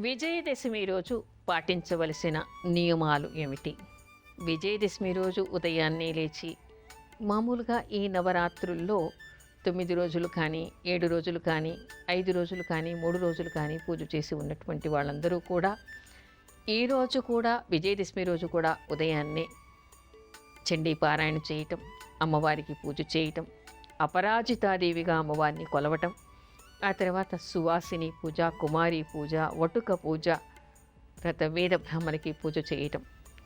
విజయదశమి రోజు పాటించవలసిన నియమాలు ఏమిటి? విజయదశమి రోజు ఉదయాన్నే లేచి మామూలుగా ఈ నవరాత్రుల్లో 9 రోజులు కానీ, 7 రోజులు కానీ, 5 రోజులు కానీ, 3 రోజులు కానీ పూజ చేసి ఉన్నటువంటి వాళ్ళందరూ కూడా ఈరోజు కూడా విజయదశమి రోజు కూడా ఉదయాన్నే చండీ పారాయణ చేయటం, అమ్మవారికి పూజ చేయటం, అపరాజితాదేవిగా అమ్మవారిని కొలవటం, ఆ తర్వాత సువాసిని పూజ, కుమారి పూజ, వటుక పూజ, తర్వాత వేద బ్రాహ్మణికి పూజ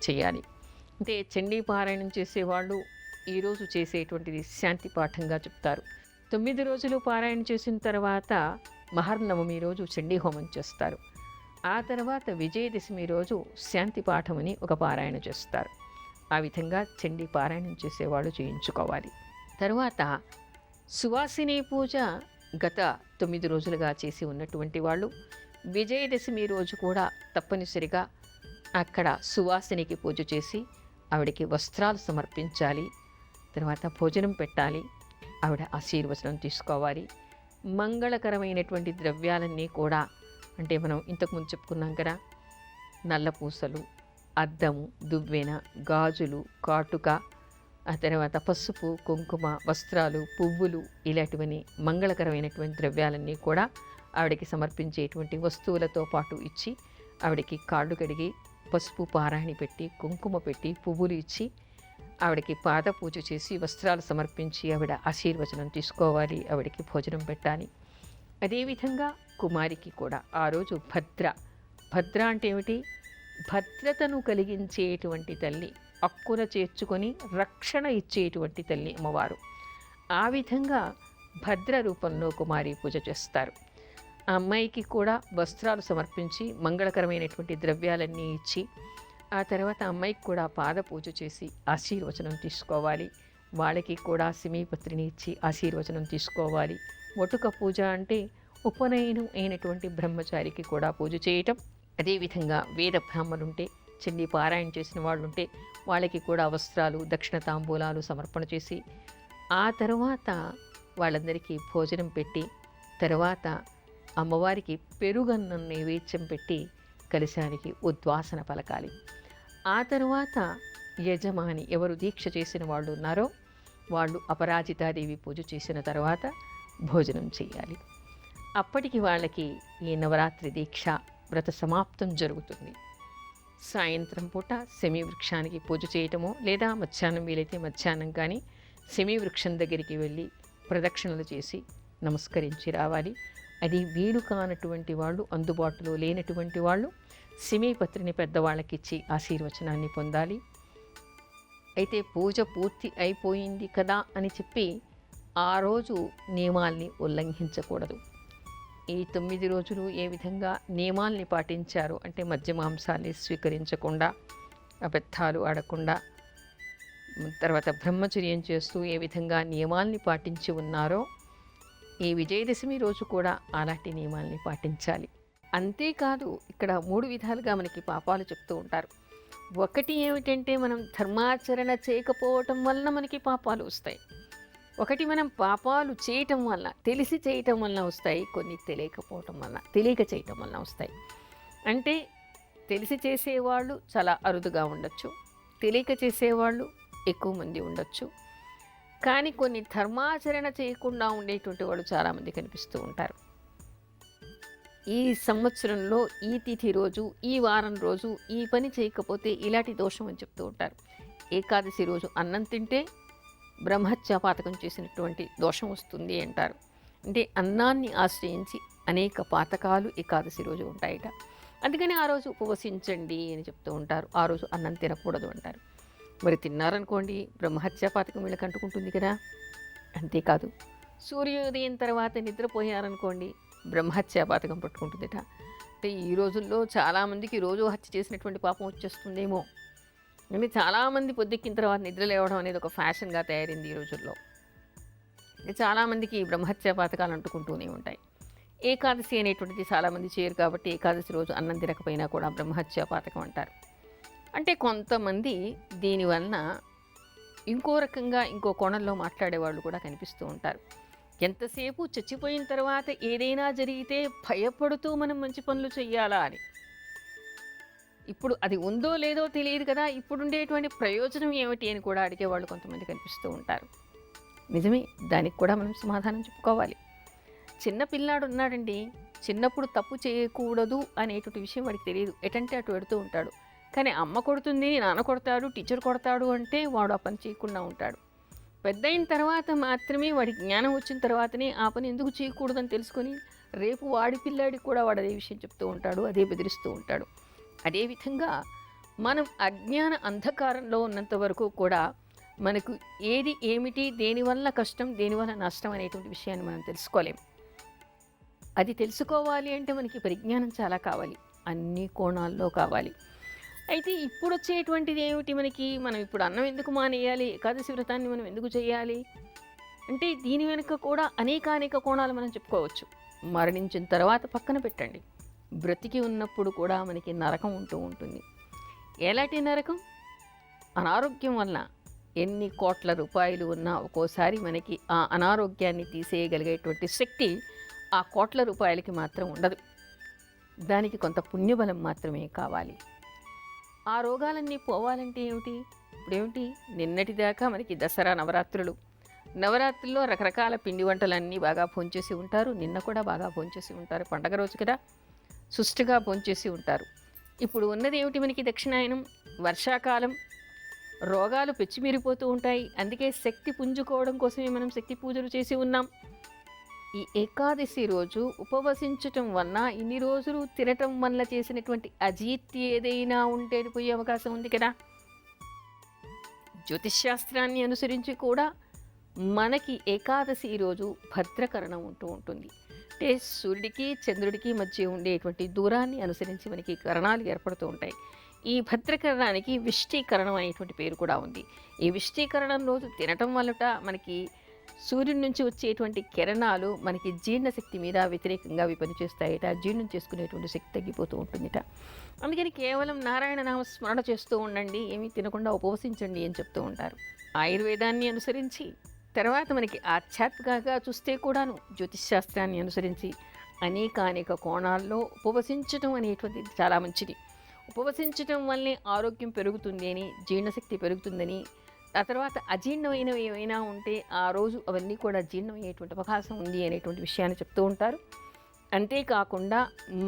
చేయాలి. అంటే చండీ పారాయణం చేసేవాళ్ళు ఈరోజు చేసేటువంటిది శాంతి పాఠంగా చెప్తారు. 9 రోజులు పారాయణ చేసిన తర్వాత మహర్నవమి రోజు చండీ హోమం చేస్తారు. ఆ తర్వాత విజయదశమి రోజు శాంతి పాఠం అని ఒక పారాయణ చేస్తారు. ఆ విధంగా చండీ పారాయణం చేసేవాళ్ళు చేయించుకోవాలి. తర్వాత సువాసిని పూజ గత 9 రోజులుగా చేసి ఉన్నటువంటి వాళ్ళు విజయదశమి రోజు కూడా తప్పనిసరిగా అక్కడ సువాసినికి పూజ చేసి ఆవిడకి వస్త్రాలు సమర్పించాలి. తర్వాత భోజనం పెట్టాలి, ఆవిడ ఆశీర్వచనం తీసుకోవాలి. మంగళకరమైనటువంటి ద్రవ్యాలన్నీ కూడా, అంటే మనం ఇంతకుముందు చెప్పుకున్నాం కదా, నల్ల పూసలు, అద్దము, దువ్వెన, గాజులు, కాటుక, ఆ తర్వాత పసుపు, కుంకుమ, వస్త్రాలు, పువ్వులు, ఇలాంటివన్నీ మంగళకరమైనటువంటి ద్రవ్యాలన్నీ కూడా ఆవిడకి సమర్పించేటువంటి వస్తువులతో పాటు ఇచ్చి ఆవిడకి కాళ్ళు కడిగి పసుపు పారాణి పెట్టి, కుంకుమ పెట్టి, పువ్వులు ఇచ్చి ఆవిడకి పాద పూజ చేసి వస్త్రాలు సమర్పించి ఆవిడ ఆశీర్వచనం తీసుకోవాలి, ఆవిడకి భోజనం పెట్టాలి. అదేవిధంగా కుమారికి కూడా ఆ రోజు భద్ర అంటే ఏమిటి? భద్రతను కలిగించేటువంటి తల్లి, అక్కున చేర్చుకొని రక్షణ ఇచ్చేటువంటి తల్లి అమ్మవారు. ఆ విధంగా భద్ర రూపంలో కుమారి పూజ చేస్తారు. ఆ అమ్మాయికి కూడా వస్త్రాలు సమర్పించి మంగళకరమైనటువంటి ద్రవ్యాలన్నీ ఇచ్చి ఆ తర్వాత అమ్మాయికి కూడా పాద పూజ చేసి ఆశీర్వచనం తీసుకోవాలి. వాళ్ళకి కూడా సిమీపత్రిని ఇచ్చి ఆశీర్వచనం తీసుకోవాలి. వటుక పూజ అంటే ఉపనయనం అయినటువంటి బ్రహ్మచారికి కూడా పూజ చేయటం. అదేవిధంగా వేద బ్రాహ్మణుంటే, చండీ పారాయణ చేసిన వాళ్ళు ఉంటే వాళ్ళకి కూడా వస్త్రాలు, దక్షిణ తాంబూలాలు సమర్పణ చేసి ఆ తర్వాత వాళ్ళందరికీ భోజనం పెట్టి, తర్వాత అమ్మవారికి పెరుగన్నం నైవేద్యం పెట్టి కలశానికి ఉద్వాసన పలకాలి. ఆ తరువాత యజమాని, ఎవరు దీక్ష చేసిన వాళ్ళు ఉన్నారో వాళ్ళు అపరాజితాదేవి పూజ చేసిన తర్వాత భోజనం చేయాలి. అప్పటికి వాళ్ళకి ఈ నవరాత్రి దీక్ష వ్రత సమాప్తం జరుగుతుంది. సాయంత్రం పూట శమీ వృక్షానికి పూజ చేయటమో, లేదా మధ్యాహ్నం వీలైతే మధ్యాహ్నం కానీ శమీ వృక్షం దగ్గరికి వెళ్ళి ప్రదక్షిణలు చేసి నమస్కరించి రావాలి. అది వీలు కానటువంటి వాళ్ళు, అందుబాటులో లేనటువంటి వాళ్ళు సిమీపత్రిని పెద్దవాళ్ళకి ఇచ్చి ఆశీర్వచనాన్ని పొందాలి. అయితే పూజ పూర్తి అయిపోయింది కదా అని చెప్పి ఆ రోజు నియమాల్ని ఉల్లంఘించకూడదు. ఈ 9 రోజులు ఏ విధంగా నియమాల్ని పాటించారు అంటే మద్యమాంసాన్ని స్వీకరించకుండా, అబద్ధాలు ఆడకుండా, తర్వాత బ్రహ్మచర్యం చేస్తూ ఏ విధంగా నియమాల్ని పాటించి ఉన్నారో ఈ విజయదశమి రోజు కూడా అలాంటి నియమాల్ని పాటించాలి. అంతేకాదు ఇక్కడ 3 విధాలుగా మనకి పాపాలు చెప్తూ ఉంటారు. ఒకటి ఏమిటంటే మనం ధర్మాచరణ చేయకపోవటం వలన మనకి పాపాలు వస్తాయి. ఒకటి మనం పాపాలు చేయటం వల్ల, తెలిసి చేయటం వలన వస్తాయి. కొన్ని తెలియక చేయటం వలన వస్తాయి. అంటే తెలిసి చేసేవాళ్ళు చాలా అరుదుగా ఉండొచ్చు, తెలియక చేసేవాళ్ళు ఎక్కువ మంది ఉండొచ్చు. కానీ కొన్ని ధర్మాచరణ చేయకుండా ఉండేటువంటి వాళ్ళు చాలామంది కనిపిస్తూ ఉంటారు. ఈ సంవత్సరంలో ఈ తిథి రోజు, ఈ వారం రోజు ఈ పని చేయకపోతే ఇలాంటి దోషం అని చెప్తూ ఉంటారు. ఏకాదశి రోజు అన్నం తింటే బ్రహ్మహత్యా పాతకం చేసినటువంటి దోషం వస్తుంది అంటారు. అంటే అన్నాన్ని ఆశ్రయించి అనేక పాతకాలు ఏకాదశి రోజు ఉంటాయట. అందుకని ఆ రోజు ఉపవసించండి అని చెప్తూ ఉంటారు. ఆ రోజు అన్నం తినకూడదు అంటారు. మరి తిన్నారనుకోండి బ్రహ్మహత్యా పాతకం వీళ్ళకి అంటుకుంటుంది కదా. అంతేకాదు, సూర్యోదయం తర్వాత నిద్రపోయారనుకోండి బ్రహ్మహత్యా పాతకం పట్టుకుంటుందట. అంటే ఈ రోజుల్లో చాలామందికి రోజు హత్య చేసినటువంటి పాపం వచ్చేస్తుందేమో. అంటే చాలామంది పొద్దుక్కిన తర్వాత నిద్ర లేవడం అనేది ఒక ఫ్యాషన్గా తయారైంది ఈ రోజుల్లో. చాలామందికి బ్రహ్మహత్యా పాతకాలు అంటుకుంటూనే ఉంటాయి. ఏకాదశి అనేటువంటిది చాలామంది చేయరు కాబట్టి ఏకాదశి రోజు అన్నం తినకపోయినా కూడా బ్రహ్మహత్యా పాతకం అంటారు. అంటే కొంతమంది దీనివలన ఇంకో రకంగా ఇంకో కోణంలో మాట్లాడేవాళ్ళు కూడా కనిపిస్తూ ఉంటారు. ఎంతసేపు చచ్చిపోయిన తర్వాత ఏదైనా జరిగితే భయపడుతూ మనం మంచి పనులు చెయ్యాలా అని. ఇప్పుడు అది ఉందో లేదో తెలియదు కదా, ఇప్పుడుండేటువంటి ప్రయోజనం ఏమిటి అని కూడా అడిగేవాళ్ళు కొంతమంది కనిపిస్తూ ఉంటారు. నిజమే, దానికి కూడా మనం సమాధానం చెప్పుకోవాలి. చిన్న పిల్లాడు ఉన్నాడండి, చిన్నప్పుడు తప్పు చేయకూడదు అనేటువంటి విషయం వాడికి తెలియదు, ఎటంటే అటు పెడుతూ ఉంటాడు. కానీ అమ్మ కొడుతుంది, నాన్న కొడతాడు, టీచర్ కొడతాడు అంటే వాడు ఆ పని చేయకుండా ఉంటాడు. పెద్ద అయిన తర్వాత మాత్రమే వాడికి జ్ఞానం వచ్చిన తర్వాతనే ఆ పని ఎందుకు చేయకూడదని తెలుసుకొని రేపు వాడి పిల్లాడికి కూడా వాడు అదే విషయం చెప్తూ ఉంటాడు, అదే బెదిరిస్తూ ఉంటాడు. అదేవిధంగా మనం అజ్ఞాన అంధకారంలో ఉన్నంత వరకు కూడా మనకు ఏది ఏమిటి, దేనివల్ల కష్టం, దేనివల్ల నష్టం అనేటువంటి విషయాన్ని మనం తెలుసుకోలేం. అది తెలుసుకోవాలి అంటే మనకి పరిజ్ఞానం చాలా కావాలి, అన్ని కోణాల్లో కావాలి. అయితే ఇప్పుడు వచ్చేటువంటిది ఏమిటి మనకి, మనం ఇప్పుడు అన్నం ఎందుకు మానేయాలి, ఏకాదశి వ్రతాన్ని మనం ఎందుకు చేయాలి అంటే దీని వెనుక కూడా అనేక కోణాలు మనం చెప్పుకోవచ్చు. మరణించిన తర్వాత పక్కన పెట్టండి, బ్రతికి ఉన్నప్పుడు కూడా మనకి నరకం ఉంటూ ఉంటుంది. ఎలాంటి నరకం? అనారోగ్యం వలన ఎన్ని కోట్ల రూపాయలు ఉన్నా ఒక్కోసారి మనకి ఆ అనారోగ్యాన్ని తీసేయగలిగేటువంటి శక్తి ఆ కోట్ల రూపాయలకి మాత్రం ఉండదు. దానికి కొంత పుణ్యబలం మాత్రమే కావాలి. ఆ రోగాలన్నీ పోవాలంటే ఏమిటి? ఇప్పుడేమిటి, నిన్నటిదాకా మనకి దసరా నవరాత్రుల్లో రకరకాల పిండి వంటలన్నీ బాగా భోంచేసి ఉంటారు. నిన్న కూడా బాగా భోంచేసి ఉంటారు, పండగ రోజు కదా సుష్టిగా భోంచేసి ఉంటారు. ఇప్పుడు ఉన్నది ఏమిటి మనకి దక్షిణాయనం, వర్షాకాలం, రోగాలు పెచ్చిమీరిపోతూ ఉంటాయి. అందుకే శక్తి పుంజుకోవడం కోసమే మనం శక్తి పూజలు చేసి ఉన్నాం. ఈ ఏకాదశి రోజు ఉపవసించటం వలన, ఇన్ని రోజులు తినటం వల్ల చేసినటువంటి అజీర్తి ఏదైనా ఉంటే పోయే అవకాశం ఉంది కదా. జ్యోతిష్శాస్త్రాన్ని అనుసరించి కూడా మనకి ఏకాదశి రోజు భద్రకరణం ఉంటూ ఉంటుంది. అంటే సూర్యుడికి చంద్రుడికి మధ్య ఉండేటువంటి దూరాన్ని అనుసరించి మనకి కరణాలు ఏర్పడుతూ ఉంటాయి. ఈ భద్రకరణానికి విష్టీకరణం అనేటువంటి పేరు కూడా ఉంది. ఈ విష్టీకరణం రోజు తినటం వల్లట మనకి సూర్యుడి నుంచి వచ్చేటువంటి కిరణాలు మనకి జీర్ణశక్తి మీద వ్యతిరేకంగా పనిచేస్తాయట, జీర్ణం చేసుకునేటువంటి శక్తి తగ్గిపోతూ ఉంటుందిట. అందుకని కేవలం నారాయణ నామ స్మరణ చేస్తూ ఉండండి, ఏమీ తినకుండా ఉపవసించండి అని చెప్తూ ఉంటారు. ఆయుర్వేదాన్ని అనుసరించి, తర్వాత మనకి ఆధ్యాత్మికంగా చూస్తే కూడాను జ్యోతిష్శాస్త్రాన్ని అనుసరించి అనేక కోణాల్లో ఉపవసించడం అనేటువంటిది చాలా మంచిది. ఉపవసించడం వల్లే ఆరోగ్యం పెరుగుతుంది అని, జీర్ణశక్తి పెరుగుతుందని, ఆ తర్వాత అజీర్ణమైనవి ఏమైనా ఉంటే ఆ రోజు అవన్నీ కూడా జీర్ణమయ్యేటువంటి అవకాశం ఉంది అనేటువంటి విషయాన్ని చెప్తూ ఉంటారు. అంతేకాకుండా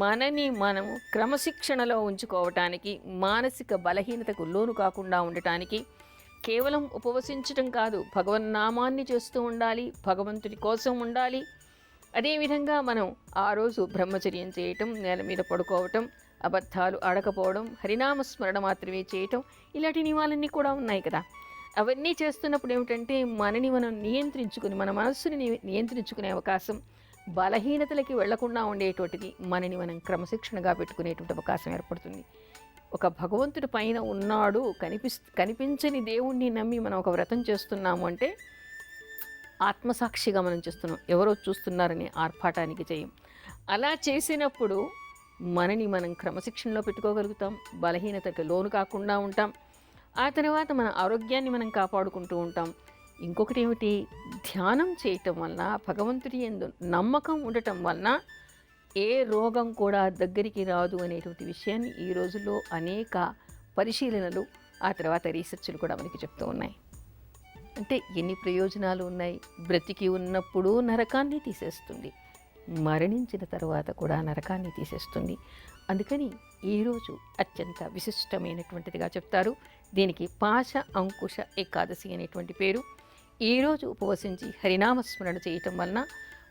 మనని మనము క్రమశిక్షణలో ఉంచుకోవటానికి, మానసిక బలహీనతకు లోను కాకుండా ఉండటానికి కేవలం ఉపవసించడం కాదు, భగవన్నామాన్ని చేస్తూ ఉండాలి, భగవంతుడి కోసం ఉండాలి. అదేవిధంగా మనం ఆ రోజు బ్రహ్మచర్యం చేయటం, నేల మీద పడుకోవటం, అబద్ధాలు ఆడకపోవడం, హరినామస్మరణ మాత్రమే చేయటం, ఇలాంటి నియమాలన్నీ కూడా ఉన్నాయి కదా. అవన్నీ చేస్తున్నప్పుడు ఏమిటంటే మనని మనం నియంత్రించుకుని, మన మనస్సుని నియంత్రించుకునే అవకాశం, బలహీనతలకి వెళ్లకుండా ఉండేటువంటిది, మనని మనం క్రమశిక్షణగా పెట్టుకునేటువంటి అవకాశం ఏర్పడుతుంది. ఒక భగవంతుడి పైన ఉన్నాడు, కనిపించని దేవుణ్ణి నమ్మి మనం ఒక వ్రతం చేస్తున్నాము అంటే ఆత్మసాక్షిగా మనం చేస్తున్నాం, ఎవరో చూస్తున్నారని ఆర్భాటానికి చేయం. అలా చేసినప్పుడు మనని మనం క్రమశిక్షణలో పెట్టుకోగలుగుతాం, బలహీనతకు లోను కాకుండా ఉంటాం. ఆ తర్వాత మన ఆరోగ్యాన్ని మనం కాపాడుకుంటూ ఉంటాం. ఇంకొకటి ఏమిటి, ధ్యానం చేయటం వలన, భగవంతుడి యందు నమ్మకం ఉండటం వలన ఏ రోగం కూడా దగ్గరికి రాదు అనేటువంటి విషయాన్ని ఈ రోజుల్లో అనేక పరిశీలనలు, ఆ తర్వాత రీసెర్చ్లు కూడా మనకి చెప్తూ ఉన్నాయి. అంటే ఎన్ని ప్రయోజనాలు ఉన్నాయి. బ్రతికి ఉన్నప్పుడు నరకాన్ని తీసేస్తుంది, మరణించిన తర్వాత కూడా నరకాన్ని తీసేస్తుంది. అందుకని ఈరోజు అత్యంత విశిష్టమైనటువంటిదిగా చెప్తారు. దీనికి పాశ అంకుశ ఏకాదశి అనేటువంటి పేరు. ఈరోజు ఉపవసించి హరినామస్మరణ చేయటం వలన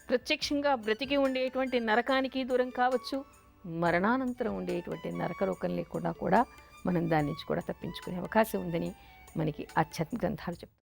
ప్రత్యక్షంగా బ్రతికి ఉండేటువంటి నరకానికి దూరం కావచ్చు, మరణానంతరం ఉండేటువంటి నరకలోకం లేకుండా కూడా మనం దాని నుంచి కూడా తప్పించుకునే అవకాశం ఉందని మనకి ఆధ్యాత్మిక గ్రంథాలు చెప్తారు.